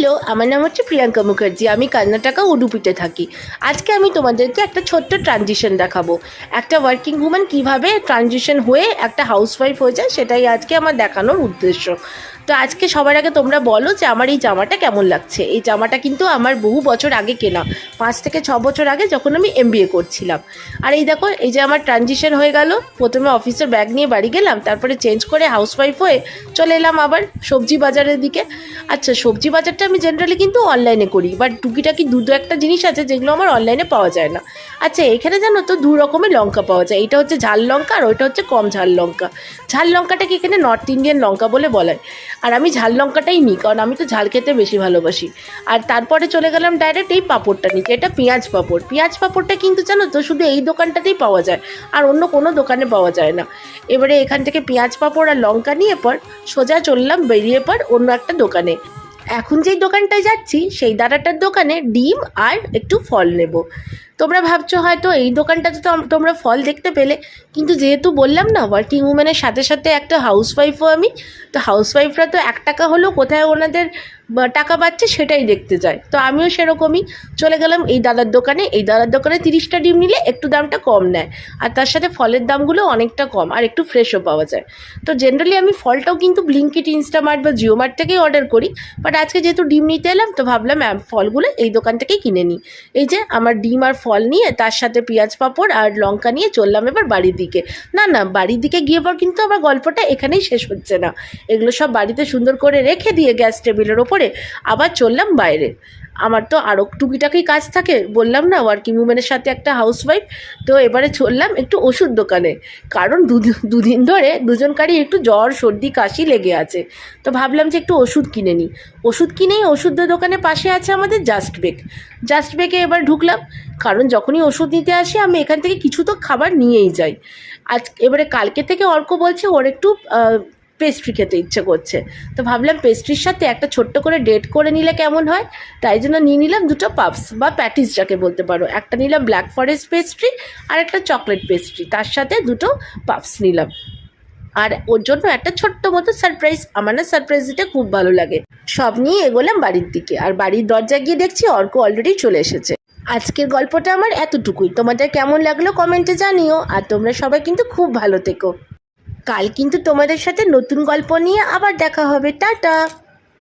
Hello, আমার নাম হচ্ছে প্রিয়াঙ্কা মুখার্জি। আমি কর্ণাটকা উডুপিতে থাকি। আজকে আমি তোমাদেরকে একটা ছোট্ট ট্রানজিশন দেখাবো। একটা ওয়ার্কিং উম্যান কীভাবে ট্রানজিশন হয়ে একটা হাউসওয়াইফ হয়ে যায়, সেটাই আজকে আমার দেখানোর উদ্দেশ্য। তো আজকে সবার আগে তোমরা বলো যে আমার এই জামাটা কেমন লাগছে। এই জামাটা কিন্তু আমার বহু বছর আগে কেনা, 5 থেকে 6 বছর আগে, যখন আমি MBA করছিলাম। আর এই দেখো, এই যে আমার ট্রানজিশন হয়ে গেল। প্রথমে অফিসের ব্যাগ নিয়ে বাড়ি গেলাম, তারপরে চেঞ্জ করে হাউসওয়াইফ হয়ে চলে এলাম আবার সবজি বাজারের দিকে। আচ্ছা, সবজি বাজারটা আমি জেনারেলি কিন্তু অনলাইনে করি, বাট টুকিটাকি দু একটা জিনিস আছে যেগুলো আমার অনলাইনে পাওয়া যায় না। আচ্ছা, এখানে জানো তো 2 রকমের লঙ্কা পাওয়া যায়। এটা হচ্ছে ঝাল লঙ্কা আর ওইটা হচ্ছে কম ঝাল লঙ্কা। ঝাল লঙ্কাটাকে এখানে নর্থ ইন্ডিয়ান লঙ্কা বলে বলা হয়, আর আমি ঝাল লঙ্কাটাই নিই, কারণ আমি তো ঝাল খেতে বেশি ভালোবাসি। আর তারপরে চলে গেলাম ডাইরেক্ট এই পাঁপড়টা নিতে। এটা পেঁয়াজ পাঁপড়। পেঁয়াজ পাঁপড়টা কিন্তু জানো তো শুধু এই দোকানটাতেই পাওয়া যায়, আর অন্য কোনো দোকানে পাওয়া যায় না। এবারে এখান থেকে পেঁয়াজ পাঁপড় আর লঙ্কা নিয়ে পর সোজা চললাম বেরিয়ে পর অন্য একটা দোকানে। এখন যেই দোকানটায় যাচ্ছি সেই দাদাটার দোকানে ডিম আর একটু ফল নেব। তোমরা ভাবছো হয়তো এই দোকানটাতে তো তোমরা ফল দেখতে পেলে, কিন্তু যেহেতু বললাম না ওয়ার্কিং উম্যানের সাথে সাথে একটা হাউসওয়াইফও আমি, তো হাউসওয়াইফরা তো 1 টাকা হলেও কোথায় ওনাদের টাকা পাচ্ছে সেটাই দেখতে যায়। তো আমিও সেরকমই চলে গেলাম এই দাদার দোকানে। এই দাদার দোকানে 30টা ডিম নিলে একটু দামটা কম নেয়, আর তার সাথে ফলের দামগুলো অনেকটা কম, আর একটু ফ্রেশও পাওয়া যায়। তো জেনারেলি আমি ফলটাও কিন্তু ব্লিঙ্কিট, ইনস্টামার্ট বা জিওমার্ট থেকেই অর্ডার করি, বাট আজকে যেহেতু ডিম নিতে এলাম তো ভাবলাম ফলগুলো এই দোকান থেকেই কিনে নিই। এই যে আমার ডিম আর ফল নিয়ে তার সাথে পেঁয়াজ পাঁপড় আর লঙ্কা নিয়ে চললাম এবার বাড়ির দিকে। না, বাড়ির দিকে গিয়ে পর কিন্তু আমার গল্পটা এখানেই শেষ হচ্ছে না। এগুলো সব বাড়িতে সুন্দর করে রেখে দিয়ে গ্যাস টেবিলের ওপরে আবার চললাম বাইরে। আমার তো আরও টুকিটাকি কাজ থাকে, বললাম না ওয়ার্কিং উম্যানের সাথে একটা হাউসওয়াইফ। তো এবারে চললাম একটু ওষুধ দোকানে, কারণ দুদিন ধরে দুজনকারই একটু জ্বর সর্দি কাশি লেগে আছে। তো ভাবলাম যে একটু ওষুধ কিনে নিই। ওষুধ কিনেই ওষুধ দোকানের পাশে আছে আমাদের জাস্ট বেগে এবার ঢুকলাম, কারণ যখনই ওষুধ নিতে আসি আমি এখান থেকে কিছু তো খাবার নিয়েই যাই। এবারে কালকে থেকে অর্ক বলছে ওর একটু পেস্ট্রি খেতে ইচ্ছে করছে। তো ভাবলাম পেস্ট্রির সাথে একটা ছোট্ট করে ডেট করে নিলে কেমন হয়, তাই জন্য নিয়ে নিলাম 2টো পাপস বা প্যাটিস যাকে বলতে পারো। একটা নিলাম ব্ল্যাক ফরেস্ট পেস্ট্রি আর একটা চকলেট পেস্ট্রি, তার সাথে 2টো পাপস নিলাম। আর ওর জন্য একটা ছোট্ট মতো সারপ্রাইজ। আমার না সারপ্রাইজ দিতে খুব ভালো লাগে। সব নিয়ে এগোলাম বাড়ির দিকে, আর বাড়ির দরজায় গিয়ে দেখছি অর্ক অলরেডি চলে এসেছে। আজকের গল্পটা আমার এতটুকুই। তোমাদের কেমন লাগলো কমেন্টে জানিও, আর তোমরা সবাই কিন্তু খুব ভালো থেকো। কাল কিন্তু তোমাদের সাথে নতুন গল্প নিয়ে আবার দেখা হবে। টাটা।